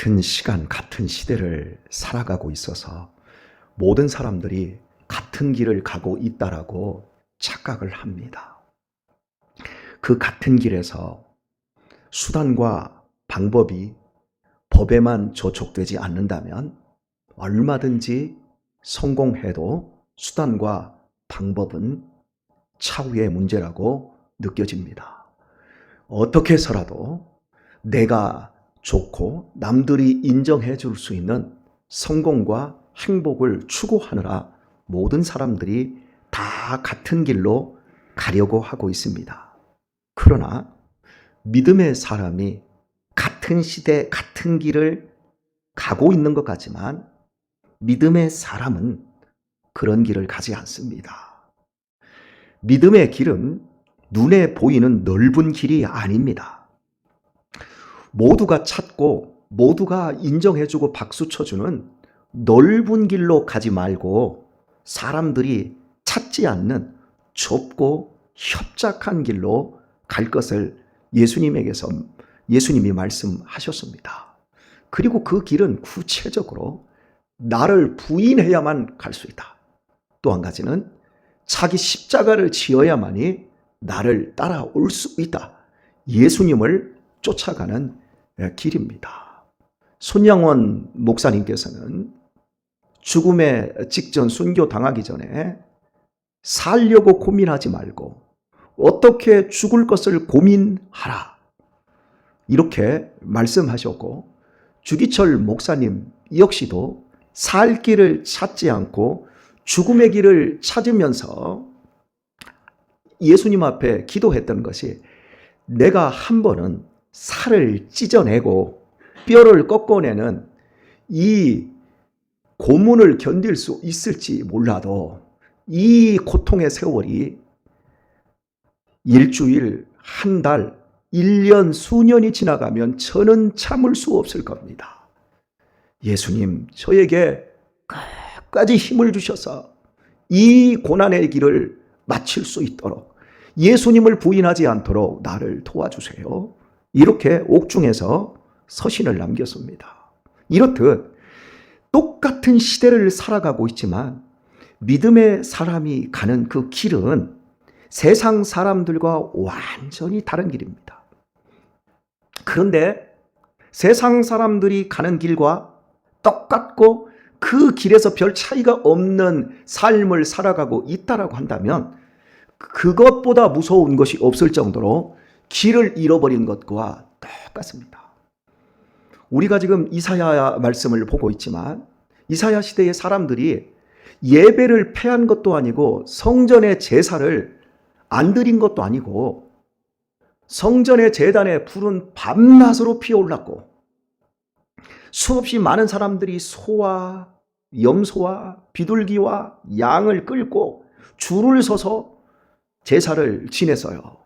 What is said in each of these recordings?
같은 시간, 같은 시대를 살아가고 있어서 모든 사람들이 같은 길을 가고 있다라고 착각을 합니다. 그 같은 길에서 수단과 방법이 법에만 저촉되지 않는다면 얼마든지 성공해도 수단과 방법은 차후의 문제라고 느껴집니다. 어떻게 해서라도 내가 좋고 남들이 인정해 줄 수 있는 성공과 행복을 추구하느라 모든 사람들이 다 같은 길로 가려고 하고 있습니다. 그러나 믿음의 사람이 같은 시대, 같은 길을 가고 있는 것 같지만 믿음의 사람은 그런 길을 가지 않습니다. 믿음의 길은 눈에 보이는 넓은 길이 아닙니다. 모두가 찾고 모두가 인정해주고 박수 쳐주는 넓은 길로 가지 말고 사람들이 찾지 않는 좁고 협착한 길로 갈 것을 예수님이 말씀하셨습니다. 그리고 그 길은 구체적으로 나를 부인해야만 갈 수 있다. 또 한 가지는 자기 십자가를 지어야만이 나를 따라올 수 있다. 예수님을 쫓아가는 길입니다. 손양원 목사님께서는 죽음의 직전 순교 당하기 전에 살려고 고민하지 말고 어떻게 죽을 것을 고민하라. 이렇게 말씀하셨고 주기철 목사님 역시도 살 길을 찾지 않고 죽음의 길을 찾으면서 예수님 앞에 기도했던 것이 내가 한 번은 살을 찢어내고 뼈를 꺾어내는 이 고문을 견딜 수 있을지 몰라도 이 고통의 세월이 일주일, 한 달, 1년, 수년이 지나가면 저는 참을 수 없을 겁니다. 예수님, 저에게 끝까지 힘을 주셔서 이 고난의 길을 마칠 수 있도록 예수님을 부인하지 않도록 나를 도와주세요. 이렇게 옥중에서 서신을 남겼습니다. 이렇듯 똑같은 시대를 살아가고 있지만 믿음의 사람이 가는 그 길은 세상 사람들과 완전히 다른 길입니다. 그런데 세상 사람들이 가는 길과 똑같고 그 길에서 별 차이가 없는 삶을 살아가고 있다라고 한다면 그것보다 무서운 것이 없을 정도로 길을 잃어버린 것과 똑같습니다. 우리가 지금 이사야 말씀을 보고 있지만 이사야 시대의 사람들이 예배를 패한 것도 아니고 성전의 제사를 안 드린 것도 아니고 성전의 제단에 불은 밤낮으로 피어올랐고 수없이 많은 사람들이 소와 염소와 비둘기와 양을 끌고 줄을 서서 제사를 지냈어요.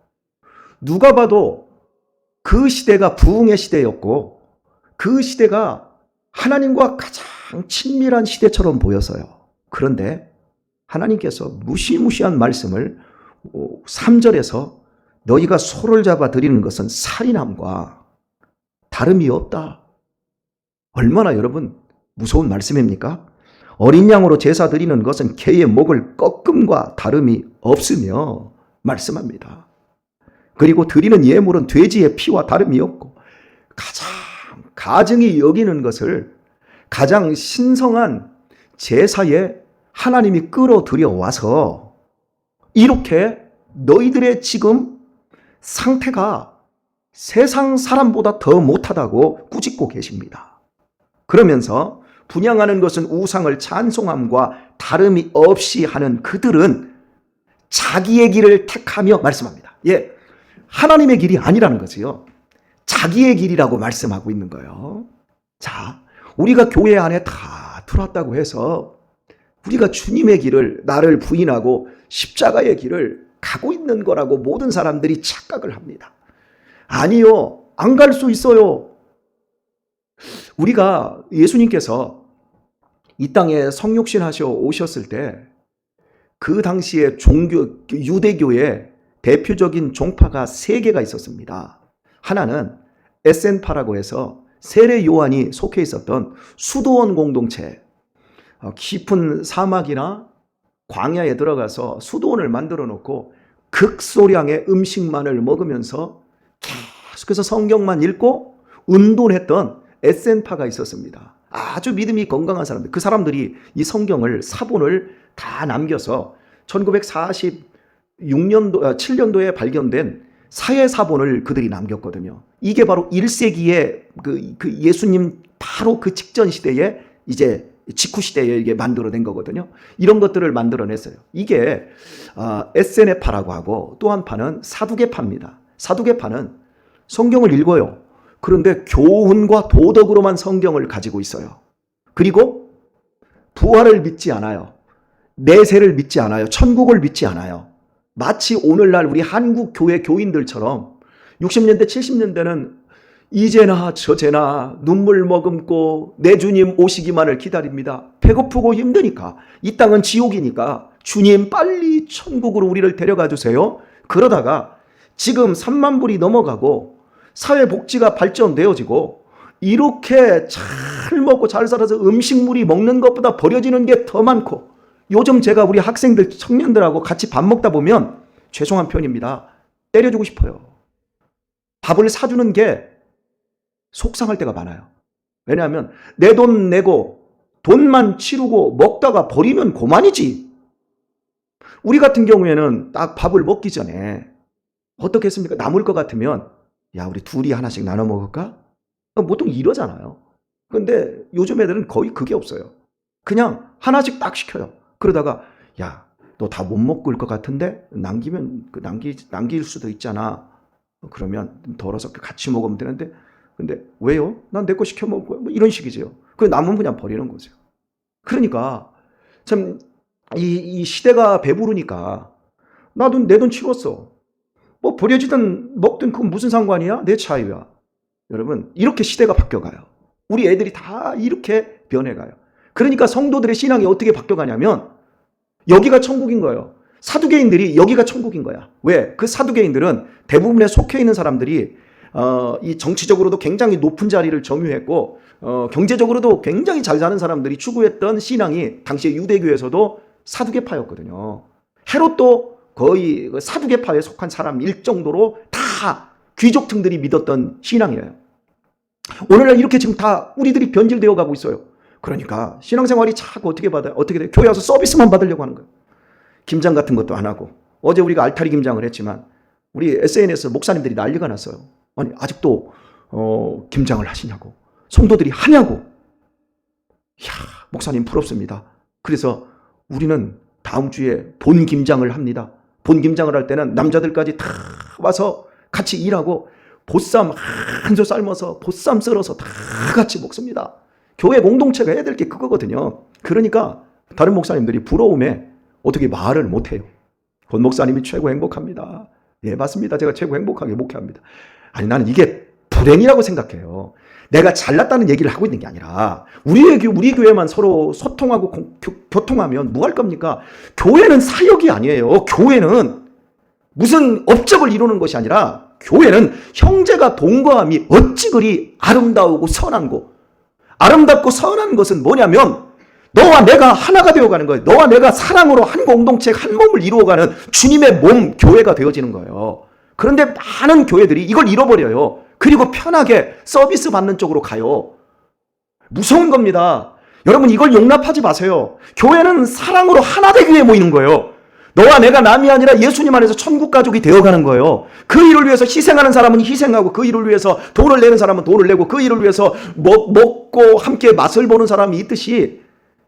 누가 봐도 그 시대가 부흥의 시대였고 그 시대가 하나님과 가장 친밀한 시대처럼 보였어요. 그런데 하나님께서 무시무시한 말씀을 3절에서 너희가 소를 잡아 드리는 것은 살인함과 다름이 없다. 얼마나 여러분 무서운 말씀입니까? 어린 양으로 제사 드리는 것은 개의 목을 꺾음과 다름이 없으며 말씀합니다. 그리고 드리는 예물은 돼지의 피와 다름이 없고 가장 가증히 여기는 것을 가장 신성한 제사에 하나님이 끌어들여 와서 이렇게 너희들의 지금 상태가 세상 사람보다 더 못하다고 꾸짖고 계십니다. 그러면서 분향하는 것은 우상을 찬송함과 다름이 없이 하는 그들은 자기의 길을 택하며 말씀합니다. 예, 하나님의 길이 아니라는 거지요. 자기의 길이라고 말씀하고 있는 거예요. 자, 우리가 교회 안에 다 들어왔다고 해서 우리가 주님의 길을 나를 부인하고 십자가의 길을 가고 있는 거라고 모든 사람들이 착각을 합니다. 아니요, 안 갈 수 있어요. 우리가 예수님께서 이 땅에 성육신 하셔 오셨을 때 그 당시에 유대교의 대표적인 종파가 3개가 있었습니다. 하나는 에센파라고 해서 세례 요한이 속해 있었던 수도원 공동체, 깊은 사막이나 광야에 들어가서 수도원을 만들어 놓고 극소량의 음식만을 먹으면서 계속해서 성경만 읽고 운동했던 에센파가 있었습니다. 아주 믿음이 건강한 사람들. 그 사람들이 이 성경을 사본을 다 남겨서 1946년도, 7년도에 발견된 사회사본을 그들이 남겼거든요. 이게 바로 1세기에 그 예수님 바로 그 직전 시대에 이제 직후 시대에 이게 만들어낸 거거든요. 이런 것들을 만들어냈어요. 이게 에세네파라고 하고 또 한 파는 사두개파입니다. 사두개파는 성경을 읽어요. 그런데 교훈과 도덕으로만 성경을 가지고 있어요. 그리고 부활을 믿지 않아요. 내세를 믿지 않아요. 천국을 믿지 않아요. 마치 오늘날 우리 한국 교회 교인들처럼 60년대 70년대는 이제나 저제나 눈물 머금고 내 주님 오시기만을 기다립니다. 배고프고 힘드니까, 이 땅은 지옥이니까 주님 빨리 천국으로 우리를 데려가 주세요. 그러다가 지금 3만 불이 넘어가고 사회복지가 발전되어지고 이렇게 잘 먹고 잘 살아서 음식물이 먹는 것보다 버려지는 게 더 많고, 요즘 제가 우리 학생들 청년들하고 같이 밥 먹다 보면 죄송한 표현입니다. 때려주고 싶어요. 밥을 사주는 게 속상할 때가 많아요. 왜냐하면 내 돈 내고 돈만 치르고 먹다가 버리면 그만이지. 우리 같은 경우에는 딱 밥을 먹기 전에 어떻게 했습니까? 남을 것 같으면 야, 우리 둘이 하나씩 나눠 먹을까? 보통 이러잖아요. 근데 요즘 애들은 거의 그게 없어요. 그냥 하나씩 딱 시켜요. 그러다가 야, 너 다 못 먹고 올 것 같은데 남기면 남길 수도 있잖아. 그러면 덜어서 같이 먹으면 되는데, 근데 왜요? 난 내 거 시켜 먹을 거야. 뭐 이런 식이죠. 그 남은 그냥 버리는 거죠. 그러니까 참 이 시대가 배부르니까 나도 내 돈 치웠어. 뭐 버려지든 먹든 그건 무슨 상관이야? 내 자유야. 여러분, 이렇게 시대가 바뀌어가요. 우리 애들이 다 이렇게 변해가요. 그러니까 성도들의 신앙이 어떻게 바뀌어가냐면 여기가 천국인 거예요. 사두개인들이 여기가 천국인 거야. 왜? 그 사두개인들은 대부분의 속해 있는 사람들이 이 정치적으로도 굉장히 높은 자리를 점유했고 경제적으로도 굉장히 잘 사는 사람들이 추구했던 신앙이 당시에 유대교에서도 사두개파였거든요. 헤롯도 거의 사두개파에 속한 사람일 정도로 다 귀족층들이 믿었던 신앙이에요. 오늘날 이렇게 지금 다 우리들이 변질되어 가고 있어요. 그러니까 신앙생활이 자꾸 어떻게 돼요? 교회 와서 서비스만 받으려고 하는 거예요. 김장 같은 것도 안 하고. 어제 우리가 알타리 김장을 했지만 우리 SNS 목사님들이 난리가 났어요. 아니, 아직도 김장을 하시냐고, 성도들이 하냐고. 이야, 목사님 부럽습니다. 그래서 우리는 다음 주에 본 김장을 합니다. 본 김장을 할 때는 남자들까지 다 와서 같이 일하고 보쌈 한 조 삶아서 보쌈 썰어서 다 같이 먹습니다. 교회 공동체가 해야 될 게 그거거든요. 그러니까 다른 목사님들이 부러움에 어떻게 말을 못해요. 권 목사님이 최고 행복합니다. 예, 맞습니다. 제가 최고 행복하게 목회합니다. 아니, 나는 이게 불행이라고 생각해요. 내가 잘났다는 얘기를 하고 있는 게 아니라 우리 교회만 서로 소통하고 교통하면 뭐 할 겁니까? 교회는 사역이 아니에요. 교회는 무슨 업적을 이루는 것이 아니라 교회는 형제가 동거함이 어찌 그리 아름다우고 선한고, 아름답고 선한 것은 뭐냐면 너와 내가 하나가 되어가는 거예요. 너와 내가 사랑으로 한 공동체, 한 몸을 이루어가는 주님의 몸, 교회가 되어지는 거예요. 그런데 많은 교회들이 이걸 잃어버려요. 그리고 편하게 서비스 받는 쪽으로 가요. 무서운 겁니다. 여러분, 이걸 용납하지 마세요. 교회는 사랑으로 하나 되기 위해 모이는 거예요. 너와 내가 남이 아니라 예수님 안에서 천국 가족이 되어가는 거예요. 그 일을 위해서 희생하는 사람은 희생하고, 그 일을 위해서 돈을 내는 사람은 돈을 내고, 그 일을 위해서 먹고 함께 맛을 보는 사람이 있듯이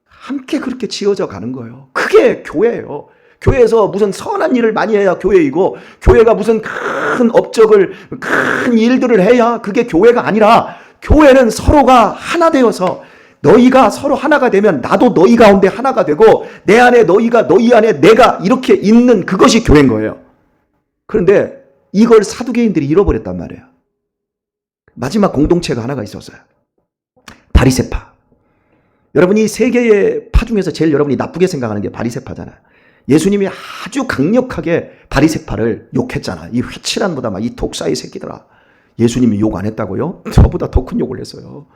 함께 그렇게 지어져 가는 거예요. 그게 교회예요. 교회에서 무슨 선한 일을 많이 해야 교회이고, 교회가 무슨 큰 업적을, 큰 일들을 해야 그게 교회가 아니라, 교회는 서로가 하나 되어서 너희가 서로 하나가 되면 나도 너희 가운데 하나가 되고, 내 안에 너희가, 너희 안에 내가 이렇게 있는 그것이 교회인 거예요. 그런데 이걸 사두개인들이 잃어버렸단 말이에요. 마지막 공동체가 하나가 있었어요. 바리새파. 여러분이 세 개의 파 중에서 제일 여러분이 나쁘게 생각하는 게 바리새파잖아요. 예수님이 아주 강력하게 바리새파를 욕했잖아. 이 회칠한 보다 이 독사의 새끼들아. 예수님이 욕 안 했다고요? 저보다 더 큰 욕을 했어요.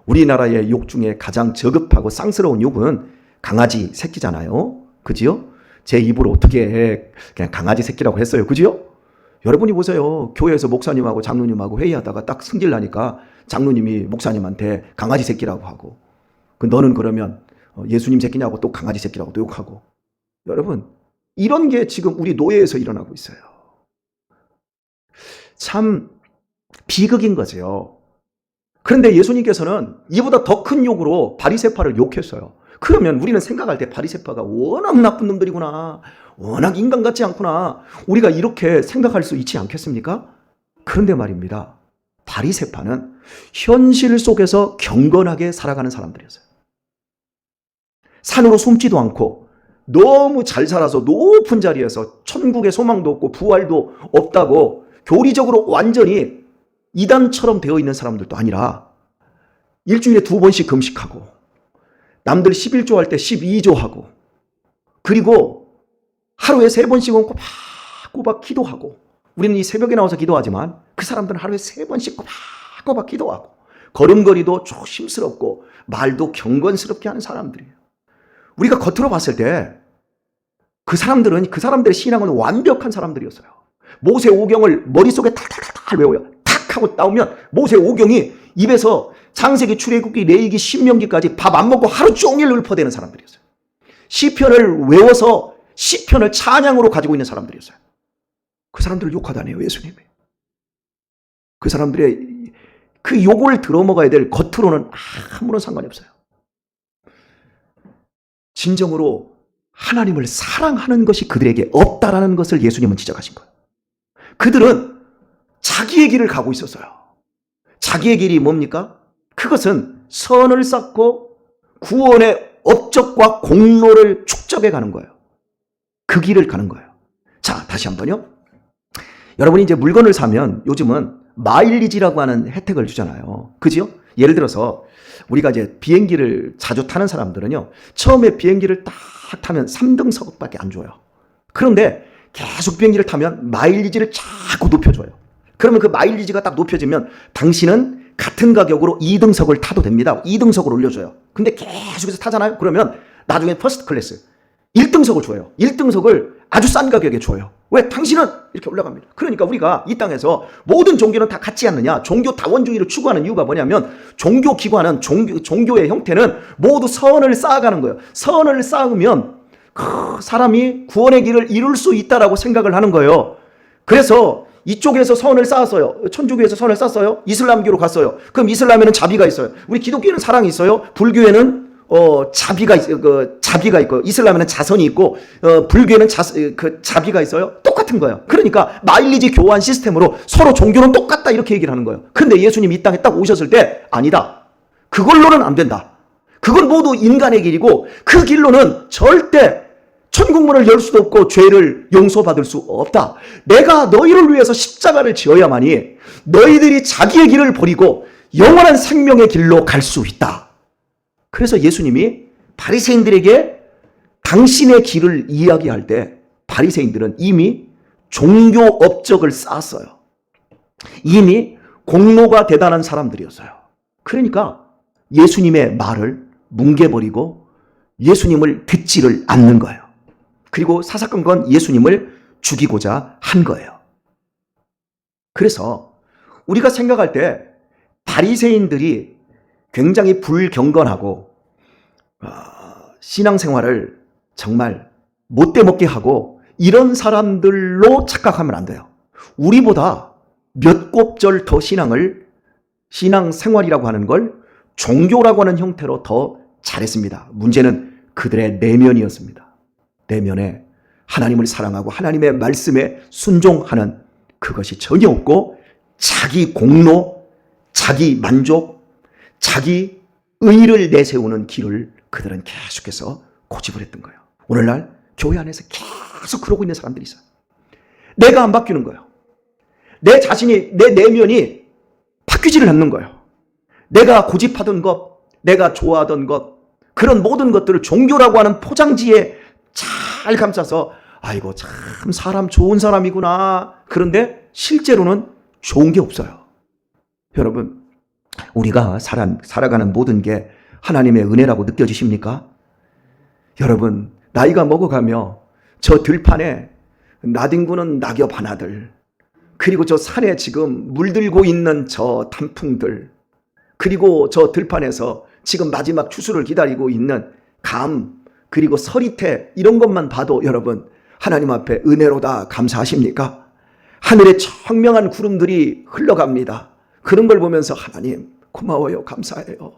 우리나라의 욕 중에 가장 저급하고 쌍스러운 욕은 강아지 새끼잖아요. 그지요? 제 입으로 어떻게 그냥 강아지 새끼라고 했어요. 그지요? 여러분이 보세요. 교회에서 목사님하고 장로님하고 회의하다가 딱 승질 나니까 장로님이 목사님한테 강아지 새끼라고 하고, 너는 그러면 예수님 새끼냐고 또 강아지 새끼라고 또 욕하고. 여러분, 이런 게 지금 우리 노예에서 일어나고 있어요. 참 비극인 거죠. 그런데 예수님께서는 이보다 더 큰 욕으로 바리새파를 욕했어요. 그러면 우리는 생각할 때 바리새파가 워낙 나쁜 놈들이구나, 워낙 인간 같지 않구나, 우리가 이렇게 생각할 수 있지 않겠습니까? 그런데 말입니다, 바리새파는 현실 속에서 경건하게 살아가는 사람들이었어요. 산으로 숨지도 않고 너무 잘 살아서 높은 자리에서 천국의 소망도 없고 부활도 없다고 교리적으로 완전히 이단처럼 되어 있는 사람들도 아니라 일주일에 2번씩 금식하고 남들 11조 할 때 12조 하고, 그리고 하루에 3번씩은 꼬박꼬박 기도하고, 우리는 이 새벽에 나와서 기도하지만 그 사람들은 하루에 3번씩 꼬박꼬박 기도하고 걸음걸이도 조심스럽고 말도 경건스럽게 하는 사람들이에요. 우리가 겉으로 봤을 때 그 사람들의 신앙은 완벽한 사람들이었어요. 모세 오경을 머릿속에 탈탈탈탈 외워요. 탁 하고 나오면 모세 오경이 입에서 창세기, 출애굽기, 레위기, 신명기까지 밥 안 먹고 하루 종일 읊어대는 사람들이었어요. 시편을 외워서 시편을 찬양으로 가지고 있는 사람들이었어요. 그 사람들을 욕하다네요, 예수님이. 그 사람들의 그 욕을 들어먹어야 될 겉으로는 아무런 상관이 없어요. 진정으로 하나님을 사랑하는 것이 그들에게 없다라는 것을 예수님은 지적하신 거예요. 그들은 자기의 길을 가고 있었어요. 자기의 길이 뭡니까? 그것은 선을 쌓고 구원의 업적과 공로를 축적해 가는 거예요. 그 길을 가는 거예요. 자, 다시 한번요. 여러분이 이제 물건을 사면 요즘은 마일리지라고 하는 혜택을 주잖아요. 그죠? 예를 들어서 우리가 이제 비행기를 자주 타는 사람들은요, 처음에 비행기를 딱 타면 3등석밖에 안 줘요. 그런데 계속 비행기를 타면 마일리지를 자꾸 높여줘요. 그러면 그 마일리지가 딱 높여지면 당신은 같은 가격으로 2등석을 타도 됩니다. 2등석을 올려줘요. 근데 계속해서 타잖아요. 그러면 나중에 퍼스트 클래스 1등석을 줘요. 1등석을 아주 싼 가격에 줘요. 왜? 당신은 이렇게 올라갑니다. 그러니까 우리가 이 땅에서 모든 종교는 다 같지 않느냐, 종교 다원주의를 추구하는 이유가 뭐냐면 종교 기관은 종교의 형태는 모두 선을 쌓아가는 거예요. 선을 쌓으면 그 사람이 구원의 길을 이룰 수 있다라고 생각을 하는 거예요. 그래서 이쪽에서 선을 쌓았어요. 천주교에서 선을 쌓았어요. 이슬람교로 갔어요. 그럼 이슬람에는 자비가 있어요. 우리 기독교에는 사랑이 있어요. 불교에는 자비가 있고, 이슬람에는 자선이 있고, 불교에는 자비가 있어요. 똑같은 거예요. 그러니까 마일리지 교환 시스템으로 서로 종교는 똑같다 이렇게 얘기를 하는 거예요. 근데 예수님이 이 땅에 딱 오셨을 때 아니다, 그걸로는 안 된다. 그건 모두 인간의 길이고 그 길로는 절대 천국문을 열 수도 없고 죄를 용서받을 수 없다. 내가 너희를 위해서 십자가를 지어야만이 너희들이 자기의 길을 버리고 영원한 생명의 길로 갈 수 있다. 그래서 예수님이 바리새인들에게 당신의 길을 이야기할 때 바리새인들은 이미 종교 업적을 쌓았어요. 이미 공로가 대단한 사람들이었어요. 그러니까 예수님의 말을 뭉개버리고 예수님을 듣지를 않는 거예요. 그리고 사사건건 예수님을 죽이고자 한 거예요. 그래서 우리가 생각할 때 바리새인들이 굉장히 불경건하고 신앙생활을 정말 못돼 먹게 하고 이런 사람들로 착각하면 안 돼요. 우리보다 몇 곱절 더 신앙생활이라고 하는 걸 종교라고 하는 형태로 더 잘했습니다. 문제는 그들의 내면이었습니다. 내면에 하나님을 사랑하고 하나님의 말씀에 순종하는 그것이 전혀 없고 자기 공로, 자기 만족, 자기 의의를 내세우는 길을 그들은 계속해서 고집을 했던 거예요. 오늘날 교회 안에서 계속 그러고 있는 사람들이 있어요. 내가 안 바뀌는 거예요. 내 자신이, 내 내면이 바뀌지를 않는 거예요. 내가 고집하던 것, 내가 좋아하던 것, 그런 모든 것들을 종교라고 하는 포장지에 잘 감싸서 아이고 참 사람 좋은 사람이구나. 그런데 실제로는 좋은 게 없어요. 여러분, 우리가 살아가는 모든 게 하나님의 은혜라고 느껴지십니까? 여러분, 나이가 먹어가며 저 들판에 나뒹구는 낙엽 하나들, 그리고 저 산에 지금 물들고 있는 저 단풍들, 그리고 저 들판에서 지금 마지막 추수를 기다리고 있는 감, 그리고 서리태, 이런 것만 봐도 여러분, 하나님 앞에 은혜로다 감사하십니까? 하늘에 청명한 구름들이 흘러갑니다. 그런 걸 보면서 하나님 고마워요, 감사해요,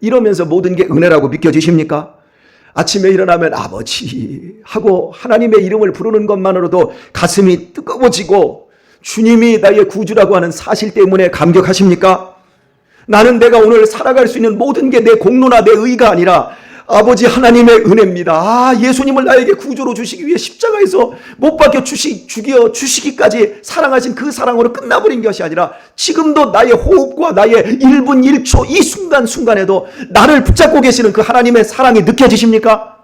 이러면서 모든 게 은혜라고 믿겨지십니까? 아침에 일어나면 아버지 하고 하나님의 이름을 부르는 것만으로도 가슴이 뜨거워지고 주님이 나의 구주라고 하는 사실 때문에 감격하십니까? 나는 내가 오늘 살아갈 수 있는 모든 게 내 공로나 내 의가 아니라 아버지 하나님의 은혜입니다. 예수님을 나에게 구주로 주시기 위해 십자가에서 못 박혀 죽여 주시기까지 사랑하신 그 사랑으로 끝나버린 것이 아니라 지금도 나의 호흡과 나의 1분 1초 이 순간순간에도 나를 붙잡고 계시는 그 하나님의 사랑이 느껴지십니까?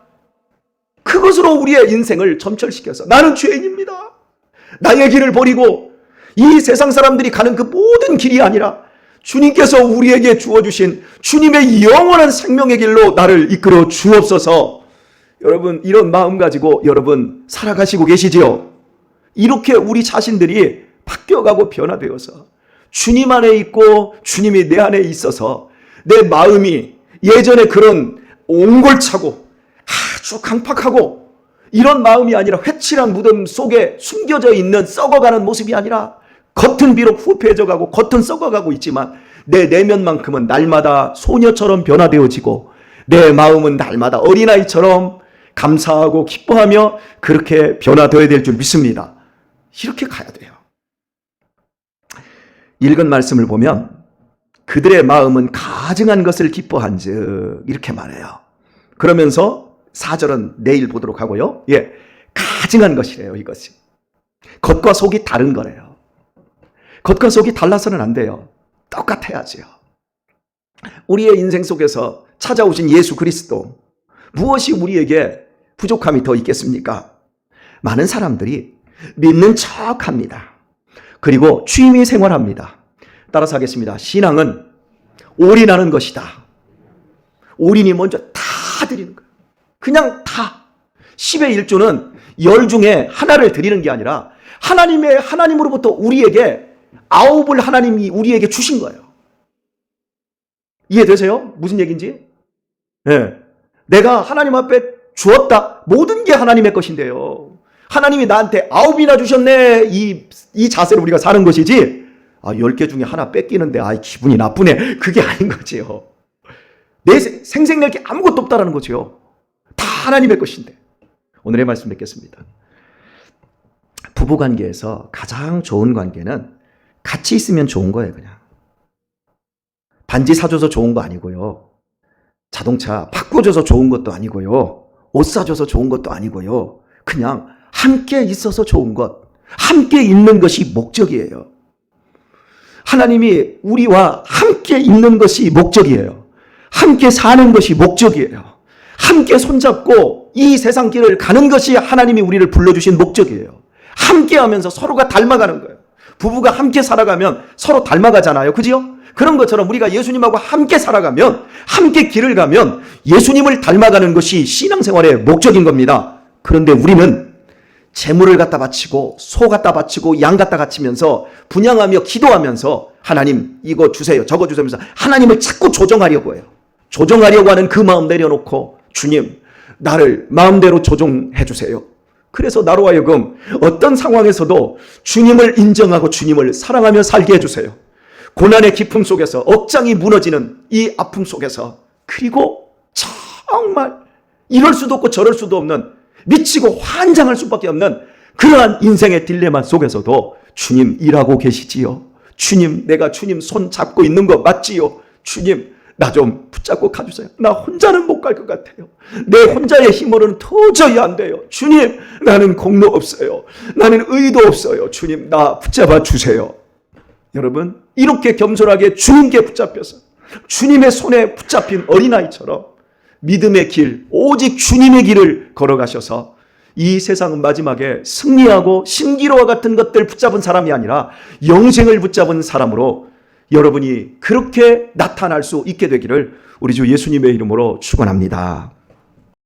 그것으로 우리의 인생을 점철시켜서 나는 죄인입니다, 나의 길을 버리고 이 세상 사람들이 가는 그 모든 길이 아니라 주님께서 우리에게 주어주신 주님의 영원한 생명의 길로 나를 이끌어 주옵소서. 여러분, 이런 마음 가지고 여러분 살아가시고 계시지요? 이렇게 우리 자신들이 바뀌어가고 변화되어서 주님 안에 있고 주님이 내 안에 있어서 내 마음이 예전에 그런 옹골차고 아주 강팍하고 이런 마음이 아니라 회칠한 무덤 속에 숨겨져 있는 썩어가는 모습이 아니라 겉은 비록 후패해져가고 겉은 썩어가고 있지만 내 내면만큼은 날마다 소녀처럼 변화되어지고 내 마음은 날마다 어린아이처럼 감사하고 기뻐하며 그렇게 변화되어야 될 줄 믿습니다. 이렇게 가야 돼요. 읽은 말씀을 보면 그들의 마음은 가증한 것을 기뻐한즉 이렇게 말해요. 그러면서 4절은 내일 보도록 하고요. 가증한 것이래요. 이것이 겉과 속이 다른 거래요. 겉과 속이 달라서는 안 돼요. 똑같아야지요. 우리의 인생 속에서 찾아오신 예수 그리스도, 무엇이 우리에게 부족함이 더 있겠습니까? 많은 사람들이 믿는 척합니다. 그리고 취미 생활합니다. 따라서 하겠습니다. 신앙은 올인하는 것이다. 올인이 먼저 다 드리는 거예요. 그냥 다. 10의 1조는 10 중에 하나를 드리는 게 아니라 하나님으로부터 우리에게 9을 하나님이 우리에게 주신 거예요. 이해되세요? 무슨 얘기인지? 내가 하나님 앞에 주었다. 모든 게 하나님의 것인데요. 하나님이 나한테 9이나 주셨네. 이 자세로 우리가 사는 것이지. 10개 중에 하나 뺏기는데 기분이 나쁘네. 그게 아닌 거지요. 내 생색낼 게 아무것도 없다라는 거지요. 다 하나님의 것인데. 오늘의 말씀 뵙겠습니다. 부부관계에서 가장 좋은 관계는 같이 있으면 좋은 거예요. 그냥 반지 사줘서 좋은 거 아니고요, 자동차 바꿔줘서 좋은 것도 아니고요, 옷 사줘서 좋은 것도 아니고요, 그냥 함께 있어서 좋은 것, 함께 있는 것이 목적이에요. 하나님이 우리와 함께 있는 것이 목적이에요. 함께 사는 것이 목적이에요. 함께 손잡고 이 세상 길을 가는 것이 하나님이 우리를 불러주신 목적이에요. 함께 하면서 서로가 닮아가는 거예요. 부부가 함께 살아가면 서로 닮아가잖아요. 그지요? 그런 것처럼 우리가 예수님하고 함께 살아가면, 함께 길을 가면 예수님을 닮아가는 것이 신앙생활의 목적인 겁니다. 그런데 우리는 재물을 갖다 바치고 소 갖다 바치고 양 갖다 바치면서 분양하며 기도하면서 하나님 이거 주세요, 저거 주세요 하면서 하나님을 자꾸 조정하려고 해요. 조정하려고 하는 그 마음 내려놓고 주님 나를 마음대로 조정해 주세요. 그래서 나로 하여금 어떤 상황에서도 주님을 인정하고 주님을 사랑하며 살게 해주세요. 고난의 깊음 속에서, 억장이 무너지는 이 아픔 속에서, 그리고 정말 이럴 수도 없고 저럴 수도 없는, 미치고 환장할 수밖에 없는 그러한 인생의 딜레마 속에서도 주님 일하고 계시지요. 주님, 내가 주님 손 잡고 있는 거 맞지요? 주님 나 좀 붙잡고 가주세요. 나 혼자는 못 갈 것 같아요. 내 혼자의 힘으로는 도저히 안 돼요. 주님, 나는 공로 없어요. 나는 의도 없어요. 주님, 나 붙잡아 주세요. 여러분, 이렇게 겸손하게 주님께 붙잡혀서 주님의 손에 붙잡힌 어린아이처럼 믿음의 길, 오직 주님의 길을 걸어가셔서 이 세상은 마지막에 승리하고 신기로와 같은 것들 붙잡은 사람이 아니라 영생을 붙잡은 사람으로 여러분이 그렇게 나타날 수 있게 되기를 우리 주 예수님의 이름으로 축원합니다.